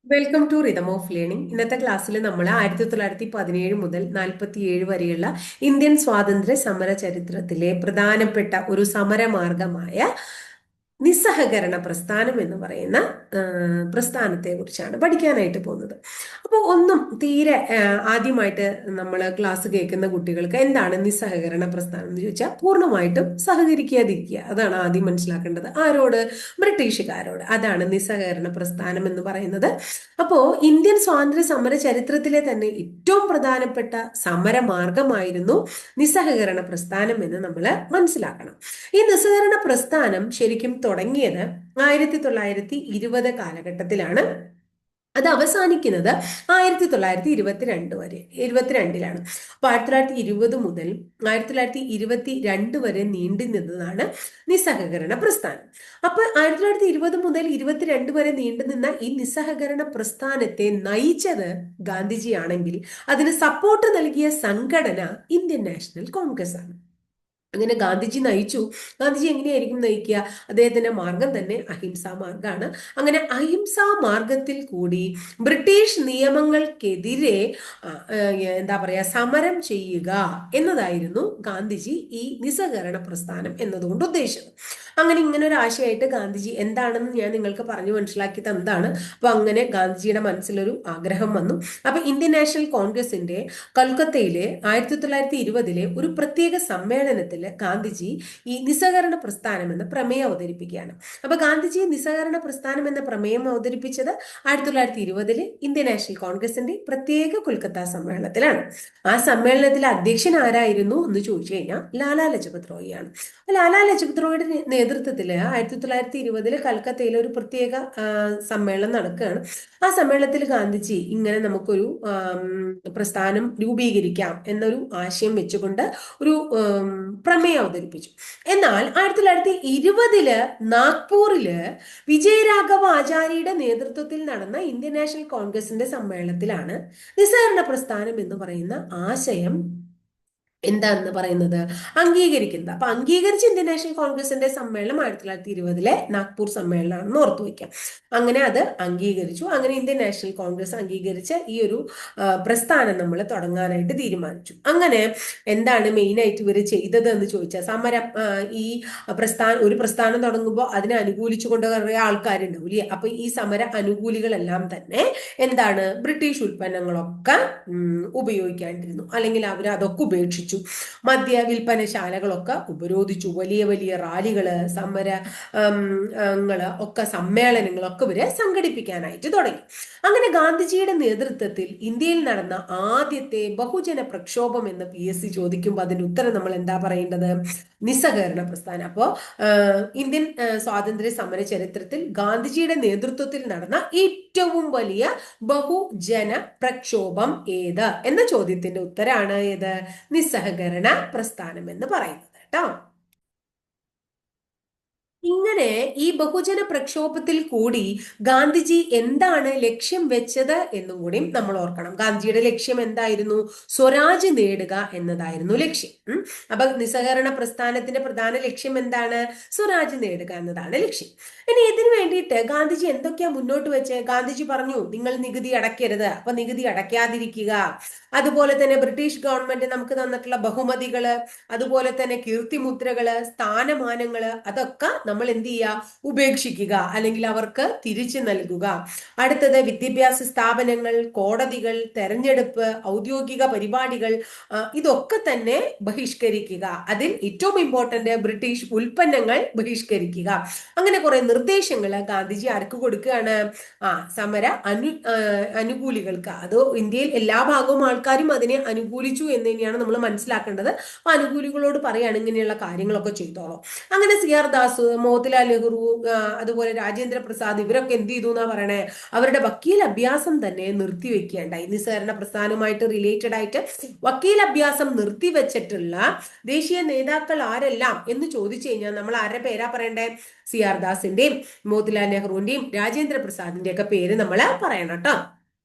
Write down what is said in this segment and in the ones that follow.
Welcome to rhythm of learning. ഇന്നത്തെ ക്ലാസ്സിൽ നമ്മൾ 1917 മുതൽ 47 വരെയുള്ള ഇന്ത്യൻ സ്വാതന്ത്ര്യ സമര ചരിത്രത്തിലെ പ്രധാനപ്പെട്ട ഒരു സമരമാർഗമായ നിസ്സഹകരണ പ്രസ്ഥാനം എന്ന് പറയുന്ന പ്രസ്ഥാനത്തെ കുറിച്ചാണ് പഠിക്കാനായിട്ട് പോകുന്നത്. അപ്പോൾ ഒന്നും തീരെ ആദ്യമായിട്ട് നമ്മൾ ക്ലാസ് കേൾക്കുന്ന കുട്ടികൾക്ക് എന്താണ് നിസ്സഹകരണ പ്രസ്ഥാനം എന്ന് ചോദിച്ചാൽ പൂർണ്ണമായിട്ടും സഹകരിക്കാതിരിക്കുക, അതാണ് ആദ്യം മനസ്സിലാക്കേണ്ടത്. ആരോട്? ബ്രിട്ടീഷുകാരോട്. അതാണ് നിസ്സഹകരണ പ്രസ്ഥാനം എന്ന് പറയുന്നത്. അപ്പോ ഇന്ത്യൻ സ്വാതന്ത്ര്യ സമര ചരിത്രത്തിലെ തന്നെ ഏറ്റവും പ്രധാനപ്പെട്ട സമരമാർഗമായിരുന്നു നിസ്സഹകരണ പ്രസ്ഥാനം എന്ന് നമ്മൾ മനസ്സിലാക്കണം. ഈ നിസ്സഹകരണ പ്രസ്ഥാനം ശരിക്കും തുടങ്ങിയത് 1920 കാലഘട്ടത്തിലാണ്. അത് അവസാനിക്കുന്നത് 1922 വരെ 22-ലാണ്. അപ്പൊ 1920 മുതൽ 1922 വരെ നീണ്ടു നിന്നതാണ് നിസ്സഹകരണ പ്രസ്ഥാനം. അപ്പൊ 1920 മുതൽ 22 വരെ നീണ്ടുനിന്ന ഈ നിസ്സഹകരണ പ്രസ്ഥാനത്തെ നയിച്ചത് ഗാന്ധിജിയാണെങ്കിൽ അതിന് സപ്പോർട്ട് നൽകിയ സംഘടന ഇന്ത്യൻ നാഷണൽ കോൺഗ്രസ് ആണ്. അങ്ങനെ ഗാന്ധിജി നയിച്ചു. ഗാന്ധിജി എങ്ങനെയായിരിക്കും നയിക്കുക? അദ്ദേഹത്തിന്റെ മാർഗം തന്നെ അഹിംസാ മാർഗമാണ്. അങ്ങനെ അഹിംസാ മാർഗത്തിൽ കൂടി ബ്രിട്ടീഷ് നിയമങ്ങൾക്കെതിരെ എന്താ പറയാ സമരം ചെയ്യുക എന്നതായിരുന്നു ഗാന്ധിജി ഈ നിസ്സഹകരണ പ്രസ്ഥാനം എന്നതുകൊണ്ട് ഉദ്ദേശിച്ചത്. അങ്ങനെ ഇങ്ങനെ ഒരു ആശയമായിട്ട് ഗാന്ധിജി എന്താണെന്ന് ഞാൻ നിങ്ങൾക്ക് പറഞ്ഞു മനസ്സിലാക്കി തന്നതാണ്. അപ്പൊ അങ്ങനെ ഗാന്ധിജിയുടെ മനസ്സിലൊരു ആഗ്രഹം വന്നു. അപ്പൊ ഇന്ത്യൻ നാഷണൽ കോൺഗ്രസിന്റെ കൽക്കത്തയിലെ 1920 ഒരു പ്രത്യേക സമ്മേളനത്തിൽ ഗാന്ധിജി ഈ നിസ്സഹകരണ പ്രസ്ഥാനം എന്ന പ്രമേയം അവതരിപ്പിക്കുകയാണ്. അപ്പൊ ഗാന്ധിജി നിസ്സഹകരണ പ്രസ്ഥാനം എന്ന പ്രമേയം അവതരിപ്പിച്ചത് 1920 ഇന്ത്യൻ നാഷണൽ കോൺഗ്രസിന്റെ പ്രത്യേക കൊൽക്കത്ത സമ്മേളനത്തിലാണ്. ആ സമ്മേളനത്തിൽ അധ്യക്ഷൻ ആരായിരുന്നു എന്ന് ചോദിച്ചു കഴിഞ്ഞാൽ ലാലാ ലജപത് റോയിയാണ്. ലാലാ ലജപത് റോയിയുടെ നേതൃത്വത്തിൽ 1920 കൽക്കത്തയിൽ ഒരു പ്രത്യേക സമ്മേളനം നടക്കുകയാണ്. ആ സമ്മേളനത്തിൽ ഗാന്ധിജി ഇങ്ങനെ നമുക്കൊരു പ്രസ്ഥാനം രൂപീകരിക്കാം എന്നൊരു ആശയം വെച്ചുകൊണ്ട് ഒരു പ്രമേയം അവതരിപ്പിച്ചു. എന്നാൽ 1920 നാഗ്പൂരില് വിജയരാഘവ ആചാര്യയുടെ നേതൃത്വത്തിൽ നടന്ന ഇന്ത്യൻ നാഷണൽ കോൺഗ്രസിന്റെ സമ്മേളനത്തിലാണ് നിസ്സഹകരണ പ്രസ്ഥാനം എന്ന് പറയുന്ന ആശയം എന്താന്ന് പറയുന്നത് അംഗീകരിക്കുന്നത്. അപ്പൊ അംഗീകരിച്ച ഇന്ത്യൻ നാഷണൽ കോൺഗ്രസിന്റെ സമ്മേളനം 1920 നാഗ്പൂർ സമ്മേളനമാണെന്ന് ഓർത്തു വയ്ക്കാം. അങ്ങനെ അത് അംഗീകരിച്ചു. അങ്ങനെ ഇന്ത്യൻ നാഷണൽ കോൺഗ്രസ് അംഗീകരിച്ച ഈ ഒരു പ്രസ്ഥാനം നമ്മൾ തുടങ്ങാനായിട്ട് തീരുമാനിച്ചു. അങ്ങനെ എന്താണ് മെയിൻ ആയിട്ട് ഇവർ ചെയ്തത് എന്ന് ചോദിച്ചാൽ സമരം ഈ ഒരു പ്രസ്ഥാനം തുടങ്ങുമ്പോൾ അതിനെ അനുകൂലിച്ചുകൊണ്ട് കുറേ ആൾക്കാരുണ്ടാവും ഇല്ലേ? അപ്പൊ ഈ സമര അനുകൂലികളെല്ലാം തന്നെ എന്താണ് ബ്രിട്ടീഷ് ഉൽപ്പന്നങ്ങളൊക്കെ ഉപയോഗിക്കാണ്ടിരുന്നു, അല്ലെങ്കിൽ അവർ അതൊക്കെ ഉപേക്ഷിച്ചു. മദ്യ വിൽപ്പനശാലകളൊക്കെ ഉപരോധിച്ചു. വലിയ വലിയ റാലികള്, സമരങ്ങള് ഒക്കെ, സമ്മേളനങ്ങളൊക്കെ ഇവരെ സംഘടിപ്പിക്കാനായിട്ട് തുടങ്ങി. അങ്ങനെ ഗാന്ധിജിയുടെ നേതൃത്വത്തിൽ ഇന്ത്യയിൽ നടന്ന ആദ്യത്തെ ബഹുജന പ്രക്ഷോഭം എന്ന് PSC ചോദിക്കുമ്പോൾ അതിന്റെ ഉത്തരം നമ്മൾ എന്താ പറയേണ്ടത്? നിസ്സഹകരണ പ്രസ്ഥാനം. അപ്പോ ഇന്ത്യൻ സ്വാതന്ത്ര്യ സമര ചരിത്രത്തിൽ ഗാന്ധിജിയുടെ നേതൃത്വത്തിൽ നടന്ന ഏറ്റവും വലിയ ബഹുജന പ്രക്ഷോഭം ഏത് എന്ന ചോദ്യത്തിന്റെ ഉത്തരാണ് ഏത്? നിസ്സഹകരണ പ്രസ്ഥാനം എന്ന് പറയുന്നത് കേട്ടോ. ഇങ്ങനെ ഈ ബഹുജന പ്രക്ഷോഭത്തിൽ കൂടി ഗാന്ധിജി എന്താണ് ലക്ഷ്യം വെച്ചത് എന്നും കൂടി നമ്മൾ ഓർക്കണം. ഗാന്ധിജിയുടെ ലക്ഷ്യം എന്തായിരുന്നു? സ്വരാജ് നേടുക എന്നതായിരുന്നു ലക്ഷ്യം. അപ്പൊ നിസ്സഹകരണ പ്രസ്ഥാനത്തിന്റെ പ്രധാന ലക്ഷ്യം എന്താണ്? സ്വരാജ് നേടുക എന്നതാണ് ലക്ഷ്യം. ഇനി ഇതിനു വേണ്ടിയിട്ട് ഗാന്ധിജി എന്തൊക്കെയാ മുന്നോട്ട് വെച്ച്? ഗാന്ധിജി പറഞ്ഞു, നിങ്ങൾ നികുതി അടയ്ക്കരുത്, അപ്പൊ നികുതി അടയ്ക്കാതിരിക്കുക. അതുപോലെ തന്നെ ബ്രിട്ടീഷ് ഗവൺമെന്റ് നമുക്ക് തന്നിട്ടുള്ള ബഹുമതികള്, അതുപോലെ തന്നെ കീർത്തിമുദ്രകള്, സ്ഥാനമാനങ്ങള്, അതൊക്കെ നമ്മൾ എന്ത് ചെയ്യുക? ഉപേക്ഷിക്കുക, അല്ലെങ്കിൽ അവർക്ക് തിരിച്ചു നൽകുക. അടുത്തത് വിദ്യാഭ്യാസ സ്ഥാപനങ്ങൾ, കോടതികൾ, തെരഞ്ഞെടുപ്പ്, ഔദ്യോഗിക പരിപാടികൾ, ഇതൊക്കെ തന്നെ ബഹിഷ്കരിക്കുക. അതിൽ ഏറ്റവും ഇമ്പോർട്ടന്റ് ബ്രിട്ടീഷ് ഉൽപ്പന്നങ്ങൾ ബഹിഷ്കരിക്കുക. അങ്ങനെ കുറെ നിർദ്ദേശങ്ങൾ ഗാന്ധിജി ആർക്ക് കൊടുക്കുകയാണ്? സമര അനുകൂലികൾക്ക്. അത് ഇന്ത്യയിൽ എല്ലാ ഭാഗവും ആൾക്കാരും അതിനെ അനുകൂലിച്ചു എന്ന് തന്നെയാണ് നമ്മൾ മനസ്സിലാക്കേണ്ടത്. അപ്പൊ അനുകൂലികളോട് പറയാണ് ഇങ്ങനെയുള്ള കാര്യങ്ങളൊക്കെ ചെയ്തോളൂ. അങ്ങനെ CR ദാസ്, മോത്തിലാൽ നെഹ്റു, അതുപോലെ രാജേന്ദ്ര പ്രസാദ് ഇവരൊക്കെ എന്ത് ചെയ്തു എന്നാ പറയണേ? അവരുടെ വക്കീൽ അഭ്യാസം തന്നെ നിർത്തിവെക്കുകയുണ്ടായി. നിസ്സഹകരണ പ്രസ്ഥാനവുമായിട്ട് റിലേറ്റഡ് ആയിട്ട് വക്കീൽ അഭ്യാസം നിർത്തിവെച്ചിട്ടുള്ള ദേശീയ നേതാക്കൾ ആരെല്ലാം എന്ന് ചോദിച്ചു കഴിഞ്ഞാൽ നമ്മൾ ആരുടെ പേരാ പറയണ്ടേ? CR ദാസിന്റെയും മോത്തിലാൽ നെഹ്റുവിന്റെയും രാജേന്ദ്ര പ്രസാദിന്റെ ഒക്കെ പേര് നമ്മൾ പറയണം കേട്ടോ.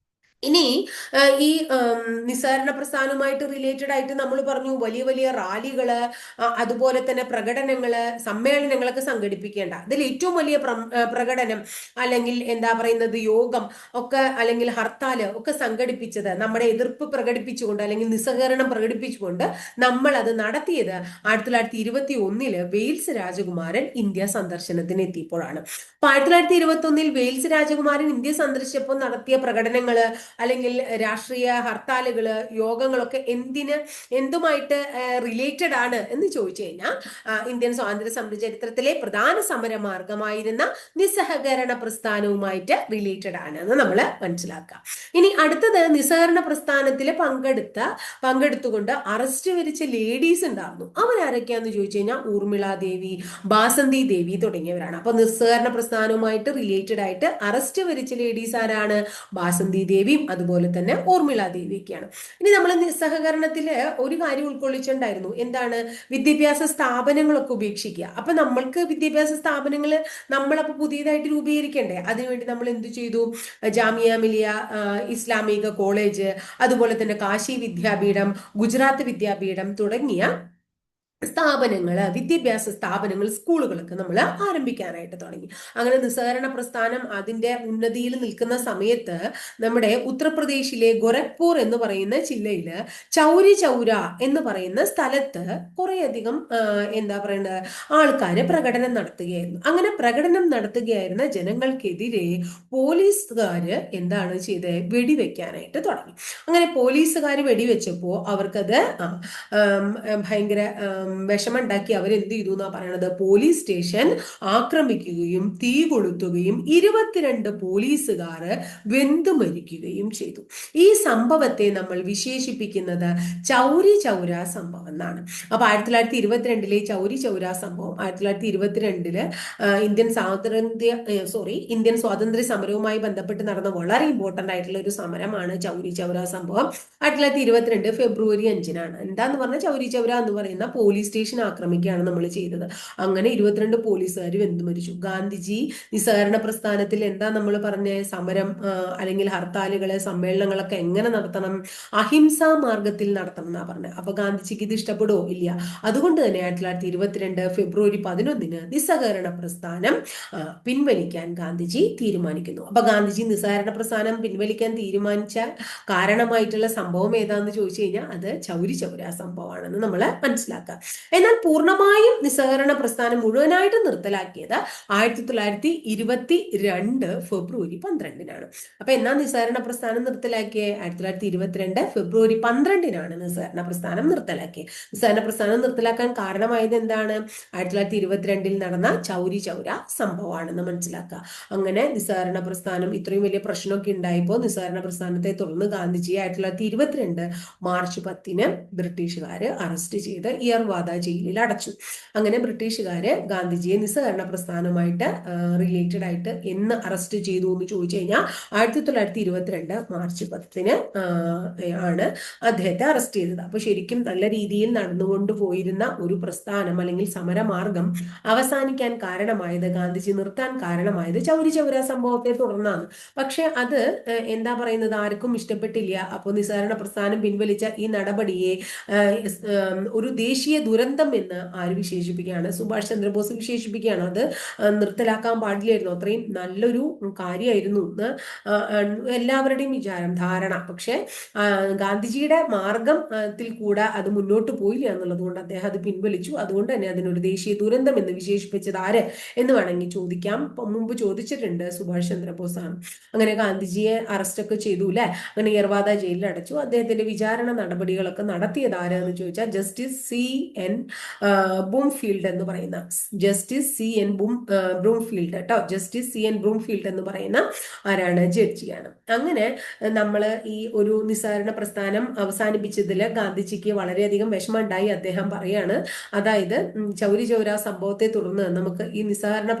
ഇനി ഈ നിസ്സഹകരണ പ്രസ്ഥാനവുമായിട്ട് റിലേറ്റഡ് ആയിട്ട് നമ്മൾ പറഞ്ഞു വലിയ വലിയ റാലികള്, അതുപോലെ തന്നെ പ്രകടനങ്ങള്, സമ്മേളനങ്ങളൊക്കെ സംഘടിപ്പിക്കേണ്ട. ഇതിൽ ഏറ്റവും വലിയ പ്രകടനം അല്ലെങ്കിൽ എന്താ പറയുന്നത് യോഗം ഒക്കെ അല്ലെങ്കിൽ ഹർത്താല് ഒക്കെ സംഘടിപ്പിച്ചത്, നമ്മുടെ എതിർപ്പ് പ്രകടിപ്പിച്ചുകൊണ്ട് അല്ലെങ്കിൽ നിസ്സഹകരണം പ്രകടിപ്പിച്ചുകൊണ്ട് നമ്മൾ അത് നടത്തിയത് 1921 വെയിൽസ് രാജകുമാരൻ ഇന്ത്യ സന്ദർശനത്തിന് എത്തിയപ്പോഴാണ്. അപ്പൊ 1921 വെയിൽസ് രാജകുമാരൻ ഇന്ത്യ സന്ദർശിച്ചപ്പോൾ നടത്തിയ പ്രകടനങ്ങള് അല്ലെങ്കിൽ രാഷ്ട്രീയ ഹർത്താലുകള്, യോഗങ്ങളൊക്കെ എന്തുമായിട്ട് റിലേറ്റഡ് ആണ് എന്ന് ചോദിച്ചു കഴിഞ്ഞാൽ ഇന്ത്യൻ സ്വാതന്ത്ര്യ സമര ചരിത്രത്തിലെ പ്രധാന സമരമാർഗമായിരുന്ന നിസ്സഹകരണ പ്രസ്ഥാനവുമായിട്ട് റിലേറ്റഡ് ആണ് എന്ന് നമ്മൾ മനസ്സിലാക്കുക. ഇനി അടുത്തത് നിസ്സഹകരണ പ്രസ്ഥാനത്തിൽ പങ്കെടുത്തുകൊണ്ട് അറസ്റ്റ് വരിച്ച ലേഡീസ് ഉണ്ടായിരുന്നു. അവരാരൊക്കെയാന്ന് ചോദിച്ചു കഴിഞ്ഞാൽ ഊർമിള ദേവി, ബാസന്തി ദേവി തുടങ്ങിയവരാണ്. അപ്പൊ നിസ്സഹകരണ പ്രസ്ഥാനവുമായിട്ട് റിലേറ്റഡ് ആയിട്ട് അറസ്റ്റ് വരിച്ച ലേഡീസ് ആരാണ്? ബാസന്തി ദേവിയും അതുപോലെ തന്നെ ഊർമിള ദേവിയൊക്കെയാണ്. ഇനി നമ്മൾ നിസ്സഹകരണത്തില് ഒരു കാര്യം ഉൾക്കൊള്ളിച്ചിട്ടുണ്ടായിരുന്നു. എന്താണ്? വിദ്യാഭ്യാസ സ്ഥാപനങ്ങളൊക്കെ ഉപേക്ഷിക്കുക. അപ്പൊ നമ്മൾക്ക് വിദ്യാഭ്യാസ സ്ഥാപനങ്ങൾ നമ്മളപ്പോ പുതിയതായിട്ട് രൂപീകരിക്കണ്ടേ? അതിനുവേണ്ടി നമ്മൾ എന്ത് ചെയ്തു? ജാമിയ മിലിയ ഇസ്ലാമിക കോളേജ്, അതുപോലെ തന്നെ കാശി വിദ്യാപീഠം, ഗുജറാത്ത് വിദ്യാപീഠം തുടങ്ങിയ സ്ഥാപനങ്ങള്, വിദ്യാഭ്യാസ സ്ഥാപനങ്ങൾ, സ്കൂളുകളൊക്കെ നമ്മൾ ആരംഭിക്കാനായിട്ട് തുടങ്ങി. അങ്ങനെ നിസ്സഹകരണ പ്രസ്ഥാനം അതിന്റെ ഉന്നതിയിൽ നിൽക്കുന്ന സമയത്ത് നമ്മുടെ ഉത്തർപ്രദേശിലെ ഗോരഖ്പൂർ എന്ന് പറയുന്ന ജില്ലയില് ചൗരി ചൗര എന്ന് പറയുന്ന സ്ഥലത്ത് കുറേയധികം എന്താ പറയുന്നത് ആൾക്കാര് പ്രകടനം നടത്തുകയായിരുന്നു. അങ്ങനെ പ്രകടനം നടത്തുകയായിരുന്ന ജനങ്ങൾക്കെതിരെ പോലീസുകാര് എന്താണ് ചെയ്തത്? വെടിവെക്കാനായിട്ട് തുടങ്ങി. അങ്ങനെ പോലീസുകാർ വെടിവെച്ചപ്പോ അവർക്കത് ഭയങ്കര വിഷമുണ്ടാക്കി. അവരെന്ത് ചെയ്തു എന്നാ പറയണത്? പോലീസ് സ്റ്റേഷൻ ആക്രമിക്കുകയും തീ കൊളുത്തുകയും 22 പോലീസുകാർ വെന്തു മരിക്കുകയും ചെയ്തു. ഈ സംഭവത്തെ നമ്മൾ വിശേഷിപ്പിക്കുന്നത് ചൗരി ചൗര സംഭവം എന്നാണ്. അപ്പൊ 1922 ചൗരി ചൗര സംഭവം 1922 ഇന്ത്യൻ സ്വാതന്ത്ര്യ സമരവുമായി ബന്ധപ്പെട്ട് നടന്ന വളരെ ഇമ്പോർട്ടന്റ് ആയിട്ടുള്ള ഒരു സമരമാണ് ചൗരി ചൗര സംഭവം. 1922 ഫെബ്രുവരി 5-നാണ്. എന്താന്ന് പറഞ്ഞാൽ ചൗരി ചൗര എന്ന് പറയുന്ന പോലീസ് സ്റ്റേഷൻ ആക്രമിക്കുകയാണ് നമ്മൾ ചെയ്തത്. അങ്ങനെ 22 പോലീസുകാർ വെന്തു മരിച്ചു. ഗാന്ധിജി നിസ്സഹകരണ പ്രസ്ഥാനത്തിൽ എന്താ നമ്മൾ പറഞ്ഞ സമരം അല്ലെങ്കിൽ ഹർത്താലുകള്, സമ്മേളനങ്ങളൊക്കെ എങ്ങനെ നടത്തണം? അഹിംസാ മാർഗത്തിൽ നടത്തണം എന്നാ പറഞ്ഞത്. അപ്പൊ ഗാന്ധിജിക്ക് ഇത് ഇഷ്ടപ്പെടുവോ? ഇല്ല. അതുകൊണ്ട് തന്നെ 1922 ഫെബ്രുവരി 11 നിസ്സഹകരണ പ്രസ്ഥാനം പിൻവലിക്കാൻ ഗാന്ധിജി തീരുമാനിക്കുന്നു. അപ്പൊ ഗാന്ധിജി നിസ്സഹകരണ പ്രസ്ഥാനം പിൻവലിക്കാൻ തീരുമാനിച്ച കാരണമായിട്ടുള്ള സംഭവം ഏതാന്ന് ചോദിച്ചു കഴിഞ്ഞാൽ അത് ചൗരി ചൗര സംഭവമാണെന്ന് നമ്മൾ മനസ്സിലാക്കുക. എന്നാൽ പൂർണ്ണമായും നിസ്സഹകരണ പ്രസ്ഥാനം മുഴുവനായിട്ട് നിർത്തലാക്കിയത് 1922 ഫെബ്രുവരി 12-നാണ്. അപ്പൊ എന്നാ നിസ്സഹകരണ പ്രസ്ഥാനം നിർത്തലാക്കിയത്? 1922 ഫെബ്രുവരി 12-നാണ് നിസ്സഹകരണ പ്രസ്ഥാനം നിർത്തലാക്കിയത്. നിസ്സഹകരണ പ്രസ്ഥാനം നിർത്തലാക്കാൻ കാരണമായത് എന്താണ്? 1922 നടന്ന ചൗരി ചൗര സംഭവമാണെന്ന് മനസ്സിലാക്കുക. അങ്ങനെ നിസ്സഹകരണ പ്രസ്ഥാനം ഇത്രയും വലിയ പ്രശ്നമൊക്കെ ഉണ്ടായപ്പോൾ നിസ്സഹകരണ പ്രസ്ഥാനത്തെ തുടർന്ന് ഗാന്ധിജിയെ 1922 മാർച്ച് 10-ന് ബ്രിട്ടീഷുകാര് അറസ്റ്റ് ചെയ്ത് ഇയർവാദ ജയിലിൽ അടച്ചു. അങ്ങനെ ബ്രിട്ടീഷുകാര് ഗാന്ധിജിയെ നിസ്സഹകരണ പ്രസ്ഥാനവുമായിട്ട് റിലേറ്റഡ് ആയിട്ട് എന്ന് അറസ്റ്റ് ചെയ്തു എന്ന് ചോദിച്ചു കഴിഞ്ഞാൽ 1922 മാർച്ച് 10-ന് ആണ് അദ്ദേഹത്തെ അറസ്റ്റ് ചെയ്തത്. അപ്പൊ ശരിക്കും നല്ല രീതിയിൽ നടന്നുകൊണ്ട് പോയിരുന്ന ഒരു പ്രസ്ഥാനം അല്ലെങ്കിൽ സമരമാർഗം അവസാനിക്കാൻ കാരണമായത്, ഗാന്ധിജി നിർത്താൻ കാരണമായത് ചൗരി ചൗര സംഭവത്തെ തുടർന്നാണ്. പക്ഷെ അത് എന്താ പറയുന്നത് ആർക്കും ഇഷ്ടപ്പെട്ടില്ല. അപ്പോൾ നിസ്സഹകരണ പ്രസ്ഥാനം പിൻവലിച്ച ഈ നടപടിയെ ഒരു ദേശീയ ദുരന്തം എന്ന് ആര് വിശേഷിപ്പിക്കുകയാണ്? സുഭാഷ് ചന്ദ്രബോസ് വിശേഷിപ്പിക്കുകയാണ്. അത് നിർത്തലാക്കാൻ പാടില്ലായിരുന്നു, അത്രയും നല്ലൊരു കാര്യമായിരുന്നു എന്ന് എല്ലാവരുടെയും ധാരണ. പക്ഷെ ഗാന്ധിജിയുടെ മാർഗത്തിൽ കൂടെ അത് മുന്നോട്ട് പോയില്ല എന്നുള്ളത് കൊണ്ട് അദ്ദേഹം അത് പിൻവലിച്ചു. അതുകൊണ്ട് തന്നെ അതിനൊരു ദേശീയ ദുരന്തം എന്ന് വിശേഷിപ്പിച്ചത് ആര് എന്ന് വേണമെങ്കിൽ ചോദിക്കാം. മുമ്പ് ചോദിച്ചിട്ടുണ്ട്, സുഭാഷ് ചന്ദ്രബോസ് ആണ്. അങ്ങനെ ഗാന്ധിജിയെ അറസ്റ്റ് ഒക്കെ ചെയ്തു അല്ലെ. അങ്ങനെ ഇയർവാദ ജയിലിൽ അടച്ചു. അദ്ദേഹത്തിന്റെ വിചാരണ നടപടികളൊക്കെ നടത്തിയത് ആരാന്ന് ചോദിച്ചാൽ ജസ്റ്റിസ് C.N. ബ്രൂംഫീൽഡ് എന്ന് പറയുന്ന ബ്രൂംഫീൽഡ് കേട്ടോ. Justice C.N. ബ്രൂംഫീൽഡ് എന്ന് പറയുന്ന ആരാണ്? ജഡ്ജിയാണ്. അങ്ങനെ നമ്മൾ ഈ ഒരു നിസ്സഹകരണ പ്രസ്ഥാനം അവസാനിപ്പിച്ചതിൽ ഗാന്ധിജിക്ക് വളരെയധികം വിഷമമുണ്ടായി. അദ്ദേഹം പറയാണ്, അതായത് ചൗരി ചൗര സംഭവത്തെ തുടർന്ന് നമുക്ക് ഈ നിസ്സഹകരണ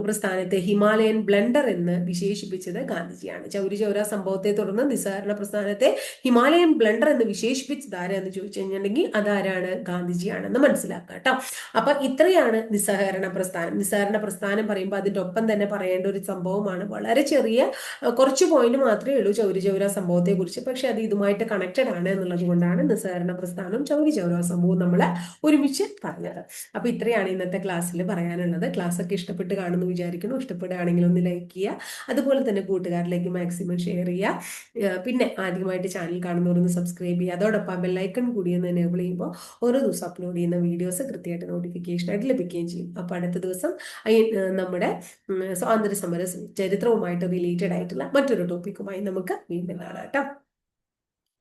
പ്രസ്ഥാനത്തെ ഹിമാലയൻ ബ്ലണ്ടർ എന്ന് വിശേഷിപ്പിച്ചത് ഗാന്ധിജിയാണ്. ചൗരി ചൗര സംഭവത്തെ തുടർന്ന് നിസ്സഹകരണ പ്രസ്ഥാനത്തെ ഹിമാലയൻ ബ്ലണ്ടർ എന്ന് വിശേഷിപ്പിച്ചത് ആരെന്ന് ചോദിച്ചു കഴിഞ്ഞിട്ടുണ്ടെങ്കിൽ അത് ആരാണ്? ഗാന്ധിജിയാണെന്ന് മനസ്സിലാക്കുക കേട്ടോ. അപ്പൊ ഇത്രയാണ് നിസ്സഹകരണ പ്രസ്ഥാനം. നിസ്സഹകരണ പ്രസ്ഥാനം പറയുമ്പോൾ അതിന്റെ ഒപ്പം തന്നെ പറയേണ്ട ഒരു സംഭവമാണ്, വളരെ ചെറിയ കുറച്ച് പോയിന്റ് മാത്രമേ ഉള്ളൂ ചൗരി ചൗര സംഭവത്തെ കുറിച്ച്, പക്ഷെ അത് ഇതുമായിട്ട് കണക്റ്റഡ് ആണ് എന്നുള്ളത് കൊണ്ടാണ് നിസ്സഹകരണ പ്രസ്ഥാനവും ചൗരി ചൗര സംഭവവും നമ്മൾ ഒരുമിച്ച് പറഞ്ഞത്. അപ്പൊ ഇത്രയാണ് ഇന്നത്തെ ക്ലാസ്സിൽ പറയാനുള്ളത്. ക്ലാസ് ഒക്കെ ഇഷ്ടപ്പെട്ട് കാണുന്നു വിചാരിക്കുന്നു. ഇഷ്ടപ്പെടുകയാണെങ്കിൽ ഒന്ന് ലൈക്ക് ചെയ്യുക, അതുപോലെ തന്നെ കൂട്ടുകാരിലേക്ക് മാക്സിമം ഷെയർ ചെയ്യുക. പിന്നെ ആദ്യമായിട്ട് ചാനൽ കാണുന്നവരൊന്ന് സബ്സ്ക്രൈബ് ചെയ്യുക. അതോടൊപ്പം ബെല്ലൈക്കൺ കൂടി ഒന്ന് എനേബിൾ ചെയ്യുമ്പോൾ ഓരോ ദിവസം അപ്ലോഡ് ചെയ്യുന്ന വീഡിയോസ് കൃത്യമായിട്ട് നോട്ടിഫിക്കേഷൻ ആയിട്ട് ലഭിക്കുകയും ചെയ്യും. അപ്പൊ അടുത്ത ദിവസം നമ്മുടെ സ്വാതന്ത്ര്യ സമര ചരിത്രവുമായിട്ട് റിലേറ്റഡ് ആയിട്ടുള്ള മറ്റൊരു ടോപ്പിക്കുമായി നമുക്ക് വീണ്ടും കാണാം കേട്ടോ.